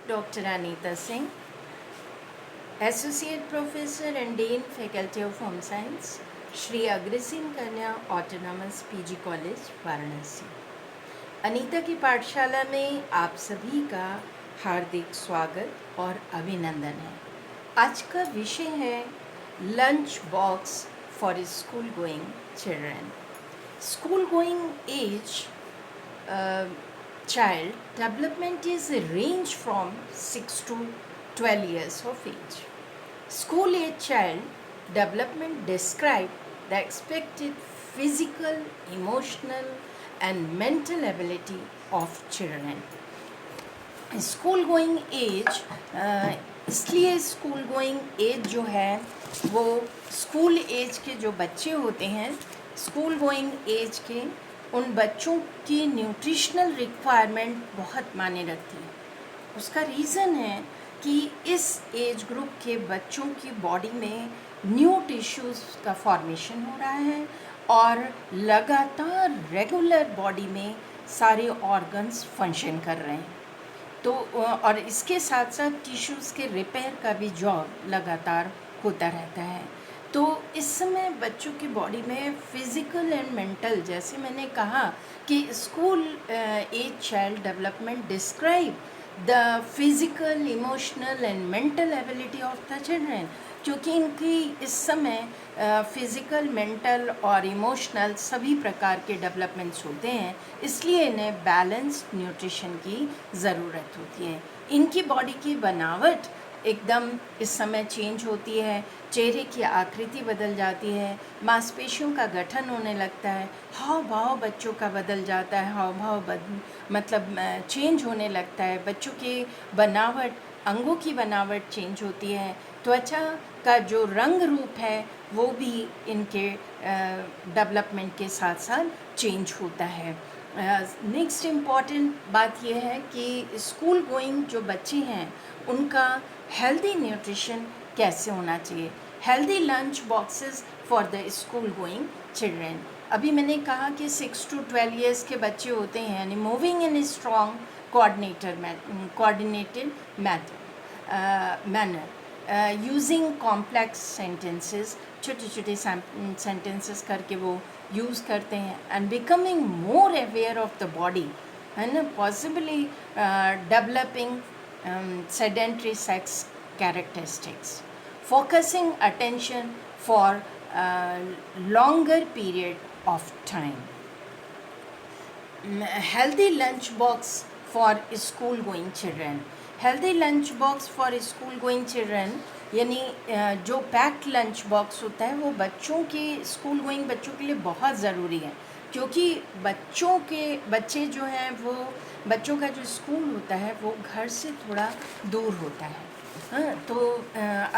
Dr. Anita Singh, Associate Professor and Dean Faculty of Home Science, Shri Agrasen कन्या autonomous PG college Varanasi. Anita की पाठशाला में आप सभी का हार्दिक स्वागत और अभिनंदन है। आज का विषय है lunch box for school going children. School going age child development is range from 6 to 12 years of age. School age child development describe the expected physical, emotional and mental ability of children. School going age इसलिए school going age जो है वो school as के जो बच्चे होते हैं, school going as के उन बच्चों की न्यूट्रिशनल रिक्वायरमेंट बहुत मायने रखती है। उसका रीज़न है कि इस एज ग्रुप के बच्चों की बॉडी में न्यू टिश्यूज़ का फॉर्मेशन हो रहा है और लगातार रेगुलर बॉडी में सारे ऑर्गन्स फंक्शन कर रहे हैं। तो और इसके साथ साथ टिश्यूज़ के रिपेयर का भी जॉब लगातार होता रहता है। तो इस समय बच्चों की बॉडी में फिज़िकल एंड मेंटल, जैसे मैंने कहा कि school age child development describe the physical, emotional and mental ability of the children, क्योंकि इनकी इस समय फिज़िकल, मेंटल और इमोशनल सभी प्रकार के डेवलपमेंट्स होते हैं, इसलिए इन्हें बैलेंस्ड न्यूट्रिशन की ज़रूरत होती है। इनकी बॉडी की बनावट एकदम इस समय चेंज होती है, चेहरे की आकृति बदल जाती है, मांसपेशियों का गठन होने लगता है, हाव भाव बच्चों का बदल जाता है, हाव भाव मतलब चेंज होने लगता है, बच्चों की बनावट, अंगों की बनावट चेंज होती है, त्वचा का जो रंग रूप है वो भी इनके डेवलपमेंट के साथ साथ चेंज होता है। नेक्स्ट इम्पॉर्टेंट बात यह है कि स्कूल गोइंग जो बच्चे हैं उनका हेल्दी न्यूट्रिशन कैसे होना चाहिए। Healthy lunch boxes for the school going children. अभी मैंने कहा कि 6 to 12 ईयर्स के बच्चे होते हैं, यानी moving in strong coordinated manner, using complex sentences, छोटे छोटे सेंटेंसेस करके वो यूज़ करते हैं, and becoming more aware of the body, है ना, possibly developing sedentary sex characteristics, focusing attention for a longer period of time. Healthy lunch box for school going children. Healthy lunch box for school going children यानी जो packed lunch box होता है वो बच्चों के, school going बच्चों के लिए बहुत ज़रूरी है, क्योंकि बच्चे जो हैं वो, बच्चों का जो स्कूल होता है वो घर से थोड़ा दूर होता है। हाँ, तो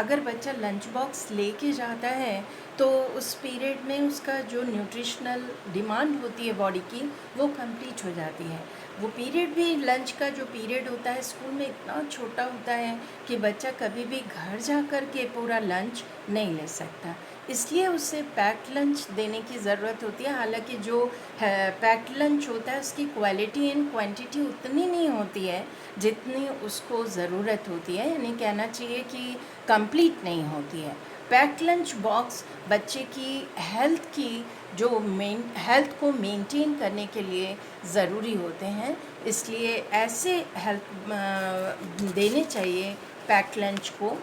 अगर बच्चा लंच बॉक्स लेके जाता है तो उस पीरियड में उसका जो न्यूट्रिशनल डिमांड होती है बॉडी की वो कंप्लीट हो जाती है। वो पीरियड भी, लंच का जो पीरियड होता है स्कूल में इतना छोटा होता है कि बच्चा कभी भी घर जा कर के पूरा लंच नहीं ले सकता, इसलिए उसे पैक्ड लंच देने की ज़रूरत होती है। हालांकि जो पैक्ड लंच होता है उसकी क्वालिटी एंड क्वांटिटी उतनी नहीं होती है जितनी उसको ज़रूरत होती है, यानी कहना चाहिए कि कंप्लीट नहीं होती है। पैक्ड लंच बॉक्स बच्चे की जो हेल्थ को मेंटेन करने के लिए ज़रूरी होते हैं, इसलिए ऐसे हेल्थ देने चाहिए पैक्ड लंच को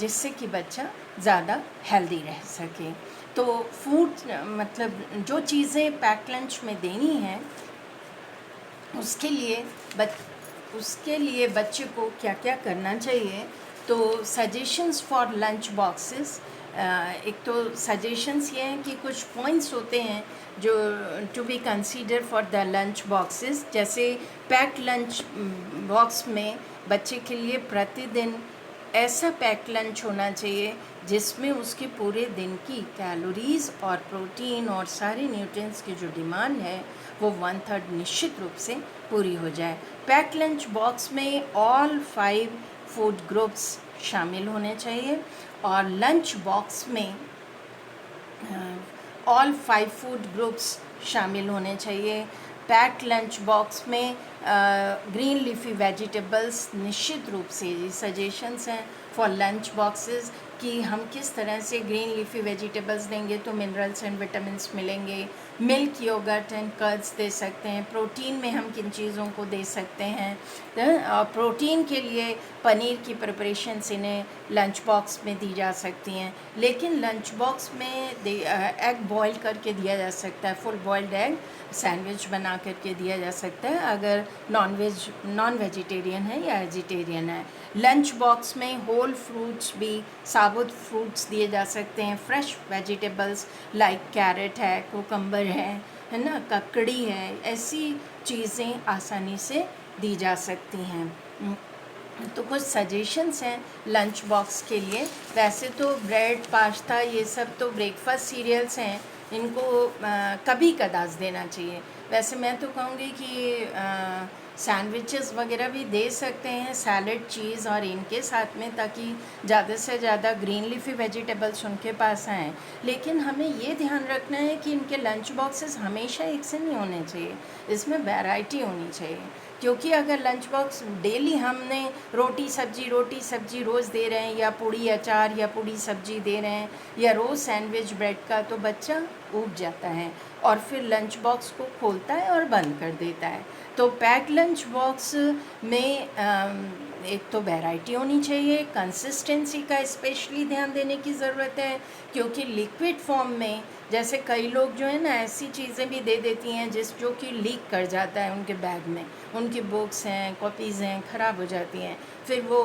जिससे कि बच्चा ज़्यादा हेल्दी रह सके। तो फूड मतलब जो चीज़ें पैक्ड लंच में देनी हैं उसके लिए बच्चे को क्या क्या करना चाहिए। तो सजेशंस फॉर लंच बॉक्सेस, एक तो सजेशंस ये हैं कि कुछ पॉइंट्स होते हैं जो to be consider for the lunch boxes, जैसे पैक्ड लंच बॉक्स में बच्चे के लिए प्रतिदिन ऐसा पैक्ड लंच होना चाहिए जिसमें उसके पूरे दिन की कैलोरीज़ और प्रोटीन और सारे न्यूट्रिएंट्स की जो डिमांड है वो 1/3 निश्चित रूप से पूरी हो जाए। पैक्ड लंच बॉक्स में ऑल 5 फूड ग्रुप्स शामिल होने चाहिए और लंच बॉक्स में ऑल 5 फूड ग्रुप्स शामिल होने चाहिए। पैक्ड लंच बॉक्स में ग्रीन लीफी वेजिटेबल्स निश्चित रूप से सजेशंस हैं फॉर लंच बॉक्सेस कि हम किस तरह से ग्रीन लीफी वेजिटेबल्स देंगे तो मिनरल्स एंड विटामिन्स मिलेंगे। मिल्क, योगर्ट एंड कर्ड्स दे सकते हैं। प्रोटीन में हम किन चीज़ों को दे सकते हैं। प्रोटीन के लिए पनीर की प्रिपरेशंस इन्हें लंच बॉक्स में दी जा सकती हैं, लेकिन लंच बॉक्स में एग बॉयल करके दिया जा सकता है। फुल बॉइल्ड एग सैंडविच बना करके दिया जा सकता है अगर नॉन वेजिटेरियन है या वेजिटेरियन है। लंच बॉक्स में होल फ्रूट्स भी, साबुत फ्रूट्स दिए जा सकते हैं। फ्रेश वेजिटेबल्स लाइक कैरेट है, कुकम्बर है ना, ककड़ी है, ऐसी चीज़ें आसानी से दी जा सकती हैं। तो कुछ सजेशंस हैं लंच बॉक्स के लिए। वैसे तो ब्रेड, पास्ता ये सब तो ब्रेकफास्ट सीरियल्स हैं, इनको कभी कदाच देना चाहिए। वैसे मैं तो कहूँगी कि सैंडविचेस वगैरह भी दे सकते हैं, सैलड, चीज़ और इनके साथ में, ताकि ज़्यादा से ज़्यादा ग्रीन लीफी वेजिटेबल्स उनके पास आएँ। लेकिन हमें ये ध्यान रखना है कि इनके लंच बॉक्सेस हमेशा एक से नहीं होने चाहिए, इसमें वैरायटी होनी चाहिए। क्योंकि अगर लंच बॉक्स डेली हमने रोटी सब्जी रोज़ दे रहे हैं, या पूड़ी अचार या पूड़ी सब्जी दे रहे हैं, या रोज़ सैंडविच ब्रेड का, तो बच्चा ऊब जाता है और फिर लंच बॉक्स को खोलता है और बंद कर देता है। तो पैक लंच बॉक्स में एक तो वैरायटी होनी चाहिए, कंसिस्टेंसी का स्पेशली ध्यान देने की ज़रूरत है, क्योंकि लिक्विड फॉर्म में जैसे कई लोग जो है ना ऐसी चीज़ें भी दे देती हैं जो कि लीक कर जाता है उनके बैग में, उनकी बुक्स हैं, कॉपीज़ हैं, ख़राब हो जाती हैं, फिर वो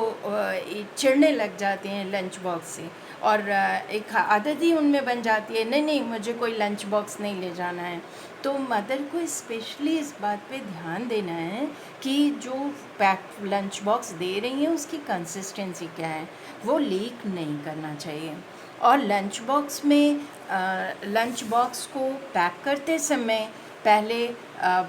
चिढ़ने लग जाते हैं लंच बॉक्स से, और एक आदत ही उनमें बन जाती है, नहीं मुझे कोई लंच बॉक्स नहीं ले जाना है। तो मदर को स्पेशली इस बात पे ध्यान देना है कि जो पैक लंच बॉक्स दे रही हैं उसकी कंसिस्टेंसी क्या है, वो लीक नहीं करना चाहिए। और लंच बॉक्स में लंच बॉक्स को पैक करते समय पहले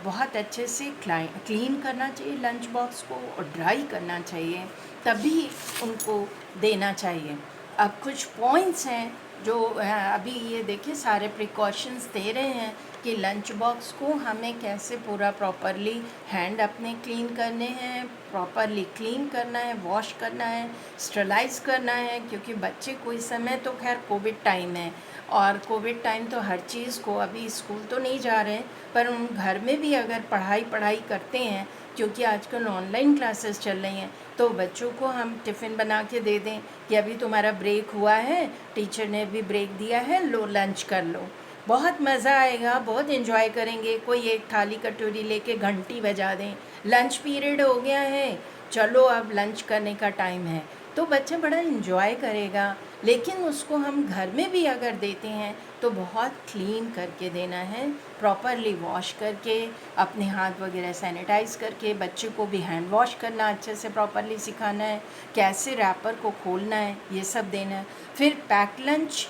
बहुत अच्छे से क्लीन करना चाहिए लंच बॉक्स को, और ड्राई करना चाहिए, तभी उनको देना चाहिए। अब कुछ पॉइंट्स हैं जो अभी ये देखिए सारे प्रिकॉशंस दे रहे हैं कि लंच बॉक्स को हमें कैसे पूरा प्रॉपरली हैंड अपने क्लीन करने हैं, प्रॉपरली क्लीन करना है, वॉश करना है, स्टरलाइज करना है, क्योंकि बच्चे को इस समय तो खैर कोविड टाइम है, और कोविड टाइम तो हर चीज़ को, अभी स्कूल तो नहीं जा रहे हैं पर उन घर में भी अगर पढ़ाई करते हैं, क्योंकि आजकल ऑनलाइन क्लासेस चल रही हैं, तो बच्चों को हम टिफ़िन बना के दे दें कि अभी तुम्हारा ब्रेक हुआ है, टीचर ने भी ब्रेक दिया है, लो लंच कर लो। बहुत मज़ा आएगा, बहुत एंजॉय करेंगे। कोई एक थाली कटोरी लेके घंटी बजा दें, लंच पीरियड हो गया है, चलो अब लंच करने का टाइम है, तो बच्चा बड़ा एंजॉय करेगा। लेकिन उसको हम घर में भी अगर देते हैं तो बहुत क्लीन करके देना है, प्रॉपरली वॉश करके, अपने हाथ वगैरह सैनिटाइज़ करके, बच्चे को भी हैंड वॉश करना अच्छे से प्रॉपरली सिखाना है, कैसे रैपर को खोलना है, ये सब देना है। फिर पैक लंच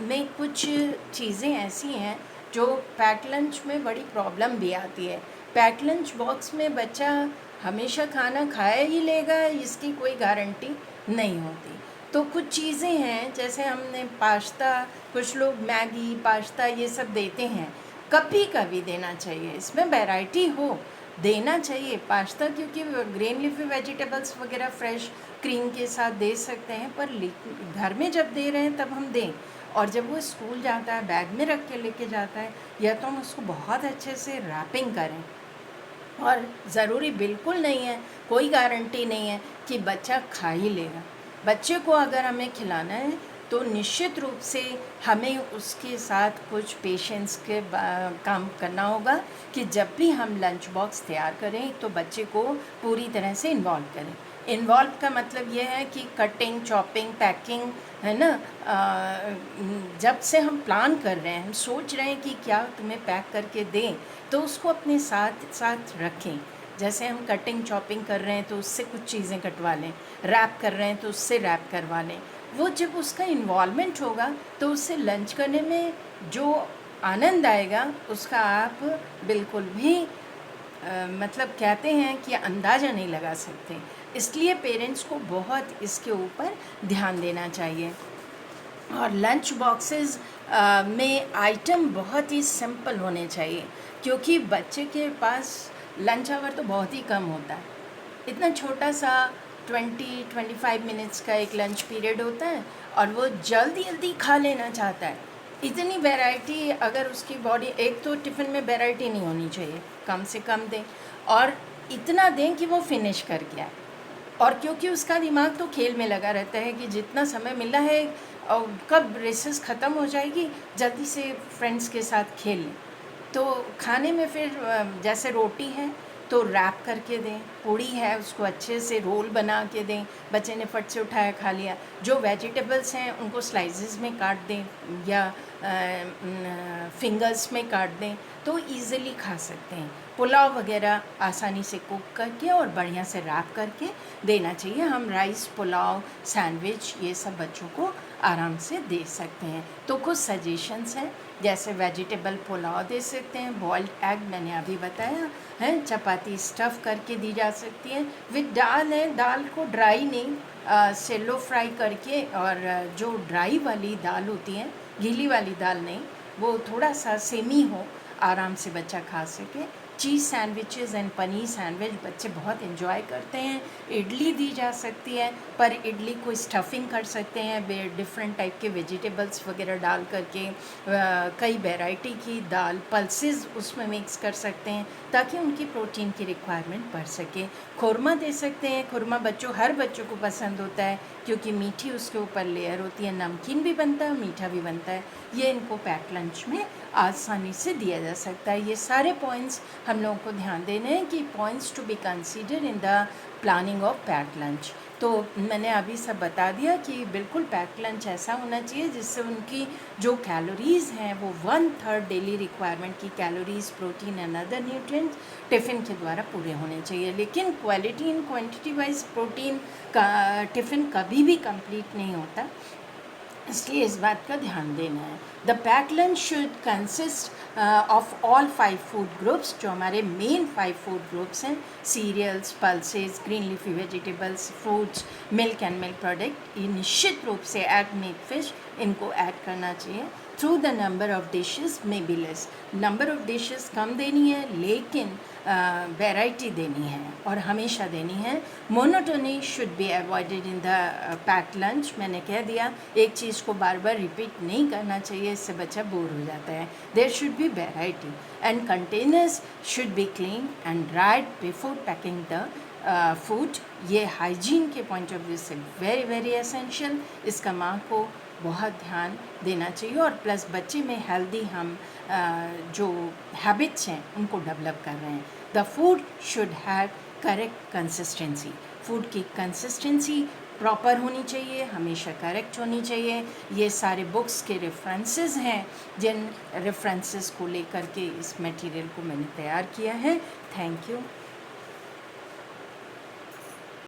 में कुछ चीज़ें ऐसी हैं जो पैक लंच में बड़ी प्रॉब्लम भी आती है। पैक लंच बॉक्स में बच्चा हमेशा खाना खाया ही लेगा, इसकी कोई गारंटी नहीं होती। तो कुछ चीज़ें हैं, जैसे हमने पास्ता, कुछ लोग मैगी, पास्ता ये सब देते हैं, कभी कभी देना चाहिए, इसमें वैरायटी हो, देना चाहिए पास्ता, क्योंकि ग्रीन लीफी वेजिटेबल्स वगैरह फ्रेश क्रीम के साथ दे सकते हैं, पर घर में जब दे रहे हैं तब हम दें, और जब वो स्कूल जाता है बैग में रख के लेके जाता है, या तो हम उसको बहुत अच्छे से रैपिंग करें। और ज़रूरी बिल्कुल नहीं है, कोई गारंटी नहीं है कि बच्चा खा ही लेगा। बच्चे को अगर हमें खिलाना है तो निश्चित रूप से हमें उसके साथ कुछ पेशेंस के काम करना होगा कि जब भी हम लंच बॉक्स तैयार करें तो बच्चे को पूरी तरह से इन्वॉल्व करें। इन्वॉल्व का मतलब ये है कि कटिंग, चॉपिंग, पैकिंग, है ना, जब से हम प्लान कर रहे हैं, हम सोच रहे हैं कि क्या तुम्हें पैक करके दें, तो उसको अपने साथ साथ रखें। जैसे हम कटिंग चॉपिंग कर रहे हैं तो उससे कुछ चीज़ें कटवा लें, रैप कर रहे हैं तो उससे रैप करवा लें। वो जब उसका इन्वॉल्वमेंट होगा तो उससे लंच करने में जो आनंद आएगा उसका आप बिल्कुल भी मतलब कहते हैं कि अंदाज़ा नहीं लगा सकते। इसलिए पेरेंट्स को बहुत इसके ऊपर ध्यान देना चाहिए। और लंच बॉक्सेस में आइटम बहुत ही सिंपल होने चाहिए, क्योंकि बच्चे के पास लंच आवर तो बहुत ही कम होता है। इतना छोटा सा 20-25 मिनट्स का एक लंच पीरियड होता है और वो जल्दी जल्दी खा लेना चाहता है। इतनी वैरायटी अगर उसकी बॉडी, एक तो टिफ़िन में वैरायटी नहीं होनी चाहिए, कम से कम दें और इतना दें कि वो फिनिश करके आए। और क्योंकि उसका दिमाग तो खेल में लगा रहता है कि जितना समय मिला है और कब रेसेस ख़त्म हो जाएगी, जल्दी से फ्रेंड्स के साथ खेल लें। तो खाने में फिर जैसे रोटी है तो रैप करके दें, पूड़ी है उसको अच्छे से रोल बना के दें, बच्चे ने फट से उठाया खा लिया। जो वेजिटेबल्स हैं उनको स्लाइसेस में काट दें या फिंगर्स में काट दें तो इजीली खा सकते हैं। पुलाव वगैरह आसानी से कुक करके और बढ़िया से रैप करके देना चाहिए। हम राइस, पुलाव, सैंडविच ये सब बच्चों को आराम से दे सकते हैं। तो कुछ सजेशंस हैं, जैसे वेजिटेबल पुलाव दे सकते हैं, बॉइल्ड एग मैंने अभी बताया है, चपाती स्टफ़ करके दी जा सकती है। विद दाल है, दाल को ड्राई नहीं सेलो फ्राई करके, और जो ड्राई वाली दाल होती है, गीली वाली दाल नहीं, वो थोड़ा सा सेमी हो, आराम से बच्चा खा सके। चीज़ सैंडविचेस एंड पनीर सैंडविच बच्चे बहुत एंजॉय करते हैं। इडली दी जा सकती है, पर इडली को स्टफिंग कर सकते हैं डिफरेंट टाइप के वेजिटेबल्स वगैरह डाल करके, कई वैरायटी की दाल पल्सेस उसमें मिक्स कर सकते हैं ताकि उनकी प्रोटीन की रिक्वायरमेंट बढ़ सके। खुरमा दे सकते हैं, खुरमा हर बच्चों को पसंद होता है क्योंकि मीठी उसके ऊपर लेयर होती है, नमकीन भी बनता है, मीठा भी बनता है। ये इनको पैक लंच में आसानी से दिया जा सकता है। ये सारे पॉइंट्स हम लोगों को ध्यान देने हैं कि points to be consider in the planning of pack lunch. तो मैंने अभी सब बता दिया कि बिल्कुल पैक लंच ऐसा होना चाहिए जिससे उनकी जो कैलोरीज़ हैं वो 1/3 डेली रिक्वायरमेंट की calories, protein and other nutrients tiffin के द्वारा पूरे होने चाहिए। लेकिन quality and quantity wise protein का टिफ़िन कभी भी कंप्लीट नहीं होता, इसलिए इस बात का ध्यान देना है। The pack lunch should consist of all 5 food groups, जो हमारे मेन 5 फूड ग्रुप्स हैं, cereals, pulses, green leafy vegetables, fruits, milk and milk product. ये निश्चित रूप से एग, मीट, फिश इनको ऐड करना चाहिए। Through the number of dishes में be less, number of dishes कम देनी है लेकिन वैरायटी देनी है और हमेशा देनी है। Monotony should be avoided in the pack lunch. मैंने कह दिया, एक चीज़ को बार बार रिपीट नहीं करना चाहिए, इससे बच्चा बोर हो जाता है। There should be variety and containers should be clean and dried before packing the food. ये हाइजीन के पॉइंट ऑफ व्यू से वेरी वेरी एसेंशियल। इसका माँ को बहुत ध्यान देना चाहिए और प्लस बच्चे में हेल्दी हम जो हैबिट्स हैं उनको डेवलप कर रहे हैं। The food should have correct consistency, food की कंसिस्टेंसी प्रॉपर होनी चाहिए, हमेशा करेक्ट होनी चाहिए। ये सारे बुक्स के रेफरेंसेस हैं, जिन रेफरेंसेस को लेकर के इस मटेरियल को मैंने तैयार किया है। Thank you.